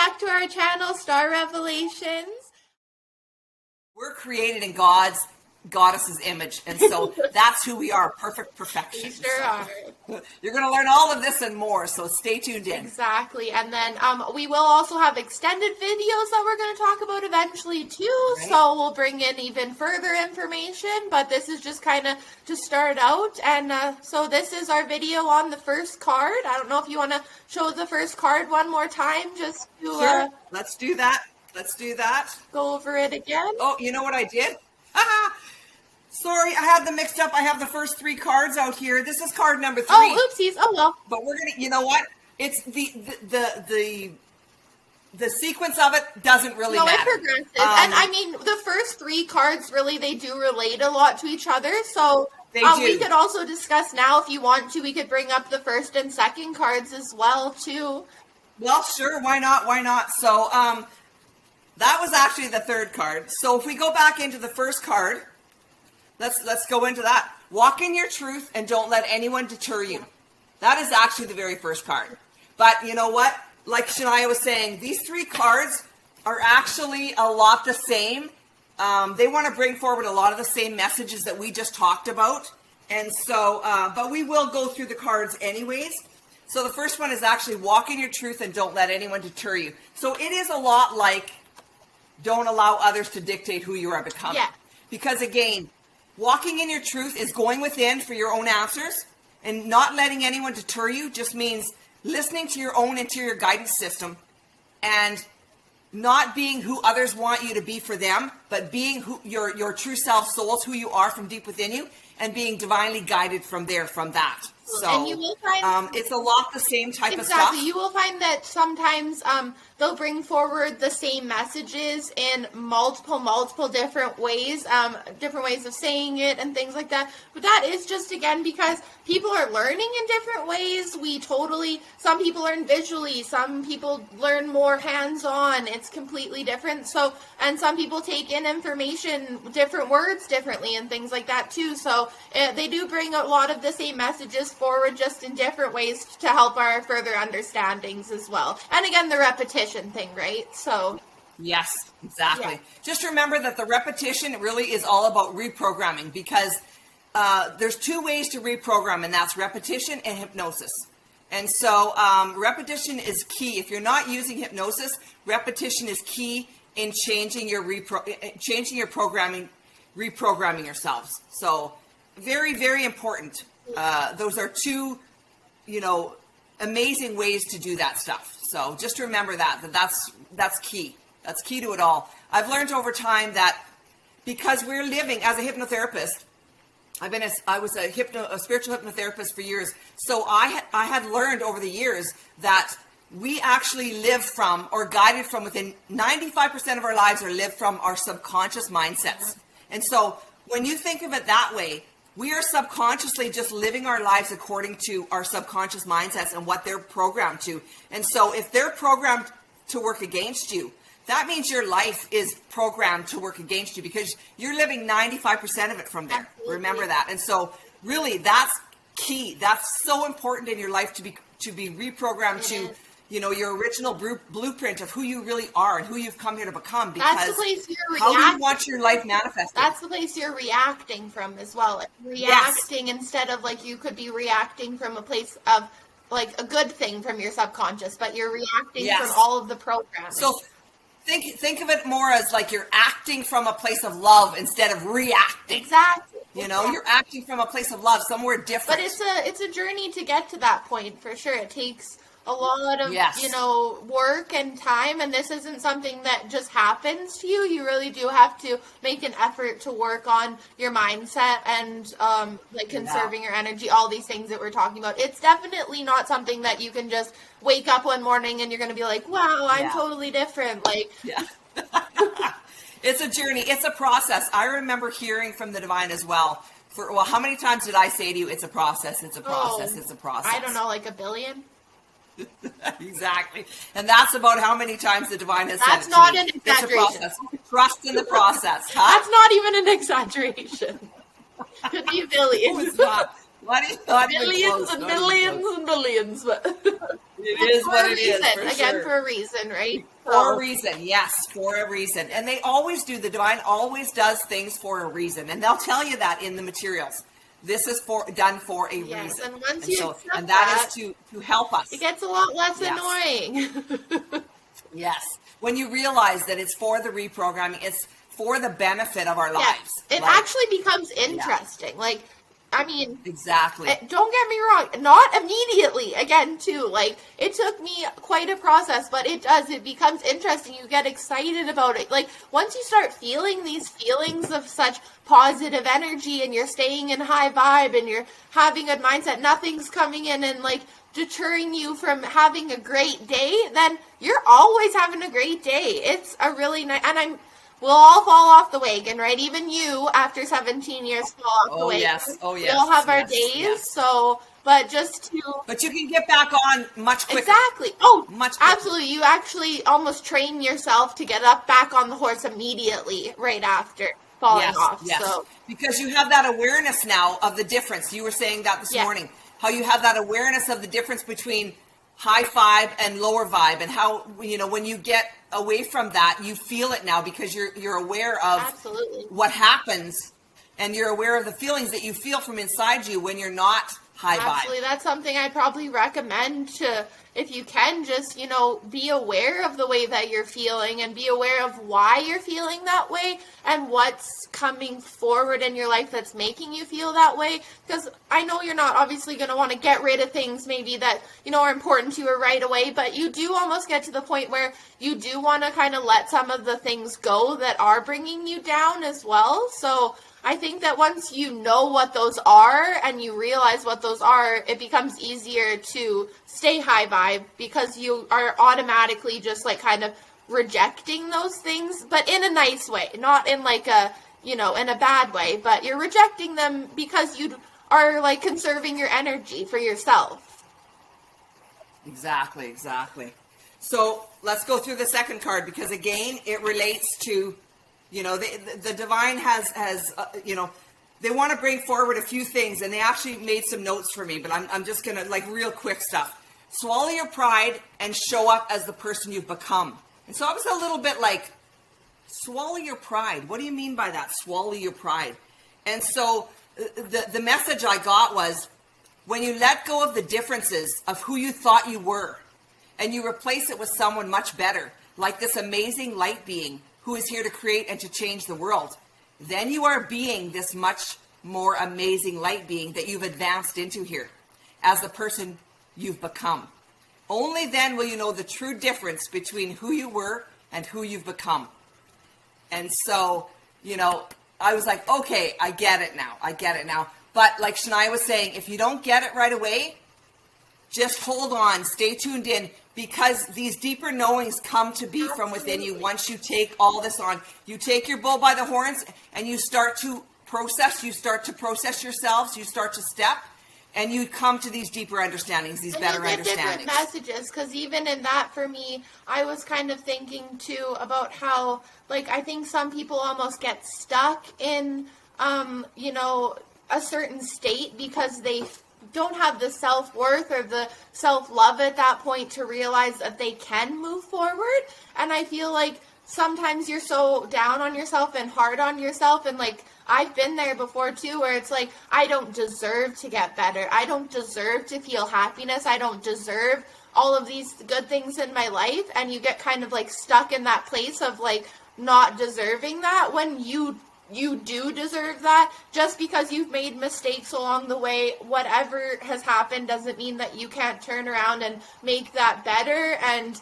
back to our channel, Star Revelations. We're created in Goddess's image, and so that's who we are, perfect perfection. We sure are. You're going to learn all of this and more, so stay tuned in. Exactly, and then we will also have extended videos that we're going to talk about eventually too, right. So we'll bring in even further information, but this is just kind of to start out, and so this is our video on the first card. I don't know if you want to show the first card one more time, just to... Sure, let's do that. Let's do that. Go over it again. Oh, you know what I did? Sorry, I had them mixed up. I have the first 3 cards out here. This is card number 3. Oh, oopsies. Oh, well. But we're going to, you know what? It's the sequence of it doesn't really matter. No, it progresses. And I mean, the first 3 cards, really, they do relate a lot to each other. So we could also discuss now, if you want to, we could bring up the first and second cards as well, too. Well, sure. Why not? Why not? So, that was actually the 3rd card. So if we go back into the first card, let's go into that. Walk in your truth and don't let anyone deter you. That is actually the very first card. But you know what? Like Shania was saying, these 3 cards are actually a lot the same. They want to bring forward a lot of the same messages that we just talked about. And so, but we will go through the cards anyways. So the first one is actually walk in your truth and don't let anyone deter you. So it is a lot like don't allow others to dictate who you are becoming. Yeah. Because again, walking in your truth is going within for your own answers, and not letting anyone deter you just means listening to your own interior guidance system and not being who others want you to be for them, but being who your true self souls, who you are from deep within you, and being divinely guided from that. So, and you will find it's a lot the same type of stuff. Exactly. You will find that sometimes they'll bring forward the same messages in multiple different ways of saying it and things like that. But that is just, again, because people are learning in different ways. Some people learn visually, some people learn more hands-on. It's completely different. So, and some people take in information, different words differently and things like that too. So they do bring a lot of the same messages forward, just in different ways to help our further understandings as well. And again, the repetition thing, right? So yes, exactly. Yeah. Just remember that the repetition really is all about reprogramming, because there's 2 ways to reprogram, and that's repetition and hypnosis. And so repetition is key. If you're not using hypnosis, repetition is key in changing your programming, reprogramming yourselves. So very, very important. Those are 2, amazing ways to do that stuff. So just remember that's key. That's key to it all. I've learned over time that because we're living as a hypnotherapist, I was a spiritual hypnotherapist for years. So I had learned over the years that we actually live from, or guided from, within 95% of our lives are lived from our subconscious mindsets. And so when you think of it that way, we are subconsciously just living our lives according to our subconscious mindsets and what they're programmed to. And so if they're programmed to work against you, that means your life is programmed to work against you, because you're living 95% of it from there. Absolutely. Remember that. And so really that's key. That's so important in your life to be reprogrammed to, your original blueprint of who you really are and who you've come here to become. Because that's the place you're how do you want your life manifested? That's the place you're reacting from as well. Like reacting, yes. Instead of, like, you could be reacting from a place of, like, a good thing from your subconscious, but you're reacting, yes, from all of the programming. So think of it more as like you're acting from a place of love instead of reacting. Exactly. You're acting from a place of love, somewhere different. But it's a journey to get to that point, for sure. It takes a lot of, yes, work and time, and this isn't something that just happens to you. You really do have to make an effort to work on your mindset and, conserving your energy, all these things that we're talking about. It's definitely not something that you can just wake up one morning and you're going to be like, wow, I'm totally different. Yeah. It's a journey. It's a process. I remember hearing from the divine as well. How many times did I say to you, it's a process, it's a process, it's a process? I don't know, like 1 billion? Exactly. And that's about how many times the divine has said it to me. That's not an exaggeration. It's a process. Trust in the process. Huh? That's not even an exaggeration. Could be billions. No, it's not. Not billions and billions and billions. But it is what it is. For a reason, right? For a reason, yes, for a reason. And they always do. The divine always does things for a reason. And they'll tell you that in the materials. This is done for a reason. And once you accept and that is to help us. It gets a lot less annoying. Yes. When you realize that it's for the reprogramming, it's for the benefit of our lives. It actually becomes interesting. Like, I mean, exactly. Don't get me wrong, not immediately, again, too. Like, it took me quite a process, but it becomes interesting. You get excited about it. Like, once you start feeling these feelings of such positive energy and you're staying in high vibe and you're having a mindset, nothing's coming in and, like, deterring you from having a great day, then you're always having a great day. It's a really nice, and we'll all fall off the wagon, right? Even you, after 17 years, fall off the wagon. Yes. Oh, yes. We'll have our days, so, but But you can get back on much quicker. Exactly. Oh, much quicker. Absolutely. You actually almost train yourself to get up back on the horse immediately, right after falling off. Yes. So. Because you have that awareness now of the difference. You were saying that this morning, how you have that awareness of the difference between high vibe and lower vibe, and how, you know, when you get away from that, you feel it now because you're aware of what happens, and you're aware of the feelings that you feel from inside you when you're not high vibe. Absolutely. That's something I'd probably recommend to, if you can, just, you know, be aware of the way that you're feeling and be aware of why you're feeling that way and what's coming forward in your life that's making you feel that way. Because I know you're not obviously going to want to get rid of things maybe that, you know, are important to you right away, but you do almost get to the point where you do want to kind of let some of the things go that are bringing you down as well. So I think that once you know what those are and you realize what those are, it becomes easier to stay high vibe because you are automatically just like kind of rejecting those things, but in a nice way, not in like a, you know, in a bad way, but you're rejecting them because you are like conserving your energy for yourself. Exactly. So let's go through the second card because again, it relates to, you know, the divine has you know, they want to bring forward a few things, and they actually made some notes for me, but I'm just going to, like, real quick stuff. Swallow your pride and show up as the person you've become. And so I was a little bit like, swallow your pride. What do you mean by that? Swallow your pride. And so the message I got was, when you let go of the differences of who you thought you were, and you replace it with someone much better, like this amazing light being who is here to create and to change the world, then you are being this much more amazing light being that you've advanced into here as the person you've become. Only then will you know the true difference between who you were and who you've become. And so, you know, I was like, okay, I get it now. But like Shania was saying, if you don't get it right away, just hold on, stay tuned in, because these deeper knowings come to be from within you once you take all this on. You take your bull by the horns and you start to process yourselves, you start to step, and you come to these deeper understandings, these better understandings. Different messages, because even in that, for me, I was kind of thinking too about how, like, I think some people almost get stuck in, you know, a certain state because they don't have the self-worth or the self-love at that point to realize that they can move forward. And I feel like sometimes you're so down on yourself and hard on yourself, and like I've been there before too, where it's like, I don't deserve to get better. I don't deserve to feel happiness. I don't deserve all of these good things in my life. And you get kind of like stuck in that place of like not deserving that, when you do deserve that. Just because you've made mistakes along the way, whatever has happened doesn't mean that you can't turn around and make that better, and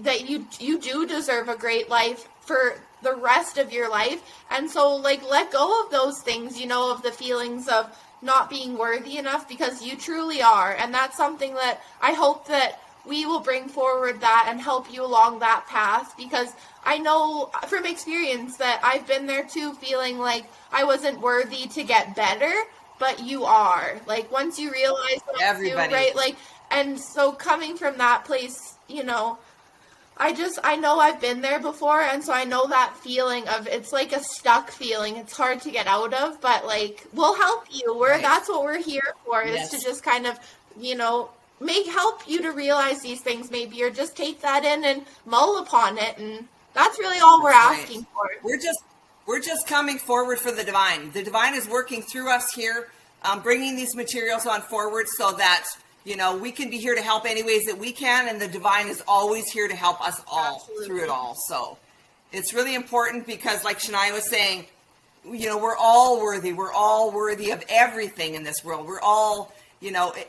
that you do deserve a great life for the rest of your life. And so, like, let go of those things, you know, of the feelings of not being worthy enough, because you truly are. And that's something that I hope that we will bring forward that and help you along that path, because I know from experience that I've been there too, feeling like I wasn't worthy to get better, but you are. Like, once you realize that too, right? Like, and so coming from that place, you know, I know I've been there before, and so I know that feeling of, it's like a stuck feeling. It's hard to get out of, but like, we'll help you. That's what we're here for, is to just kind of, you know, help you to realize these things maybe, or just take that in and mull upon it. And that's really all we're asking for. We're just coming forward for the divine. The divine is working through us here, bringing these materials on forward so that, we can be here to help any ways that we can. And the divine is always here to help us all through it all. So it's really important because, like Shania was saying, we're all worthy. We're all worthy of everything in this world. We're all,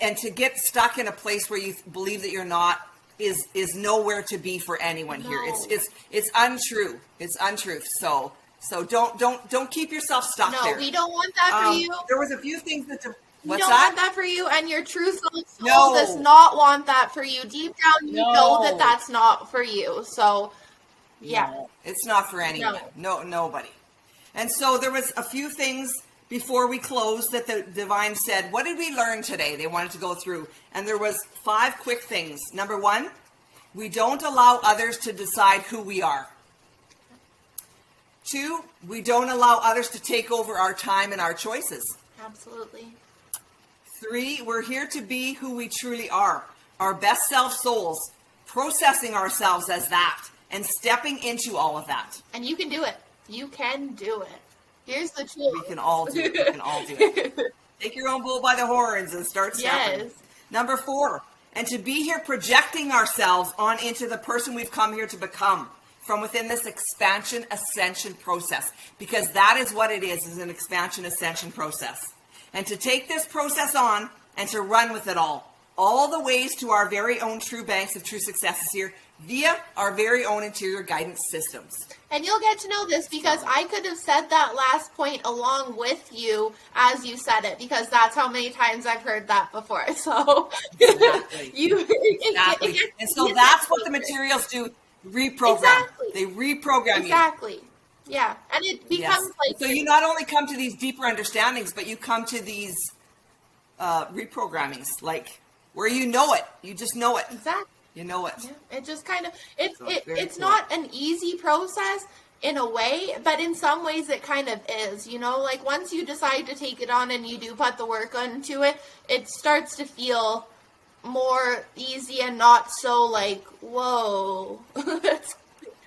and to get stuck in a place where you believe that you're not is nowhere to be for anyone here. It's untrue. It's untruth. So don't keep yourself stuck there. No, we don't want that for you. There was a few things that we don't want that for you, and your true soul does not want that for you. Deep down, you know that that's not for you. So, yeah. No, it's not for anyone. No, nobody. And so there was a few things before we closed that the divine said, what did we learn today? They wanted to go through. And there was 5 quick things. Number 1, we don't allow others to decide who we are. 2, we don't allow others to take over our time and our choices. Absolutely. 3, we're here to be who we truly are, our best self souls, processing ourselves as that and stepping into all of that. And you can do it. You can do it. Here's the tool. We can all do it. We can all do it. Take your own bull by the horns and start stepping. Yes. Number 4, and to be here projecting ourselves on into the person we've come here to become from within this expansion ascension process, because that is what it is an expansion ascension process. And to take this process on and to run with it all the ways to our very own true banks of true successes here via our very own interior guidance systems. And you'll get to know this because I could have said that last point along with you as you said it, because that's how many times I've heard that before. So exactly. Exactly. And so that's what the materials do. Reprogram. Exactly. They reprogram you. Exactly. Yeah. And it becomes So you not only come to these deeper understandings, but you come to these reprogrammings, like where you know it. You just know it. Exactly. You know it. Yeah. It just kind of, it's cool. Not an easy process in a way, but in some ways it kind of is, like once you decide to take it on and you do put the work into it, it starts to feel more easy and not so like, whoa.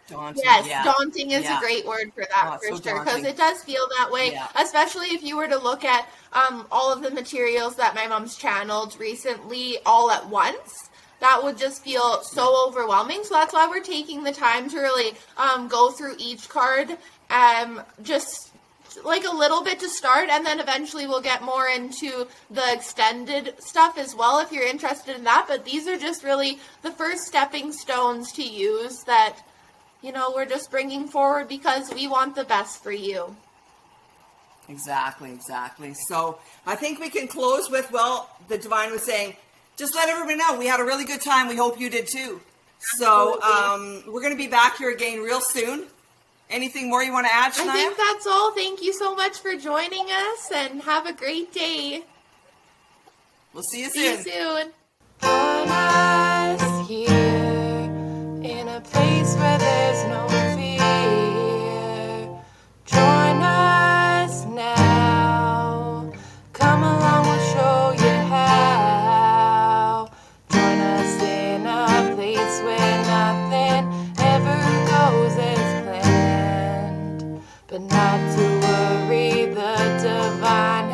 Daunting. Yes, daunting is a great word for that, for sure, because it does feel that way, especially if you were to look at all of the materials that my mom's channeled recently all at once. That would just feel so overwhelming. So that's why we're taking the time to really go through each card, just like a little bit to start, and then eventually we'll get more into the extended stuff as well if you're interested in that. But these are just really the first stepping stones to use that, we're just bringing forward because we want the best for you. Exactly. So I think we can close with, the divine was saying, just let everybody know we had a really good time. We hope you did too. So we're going to be back here again real soon. Anything more you want to add, Shania? I think that's all. Thank you so much for joining us, and have a great day. We'll see you soon. See you soon. Join us here in a place where there's no fear. Join us now. Come along, we'll show you how. Join us in a place where nothing ever goes as planned. But not to worry, the divine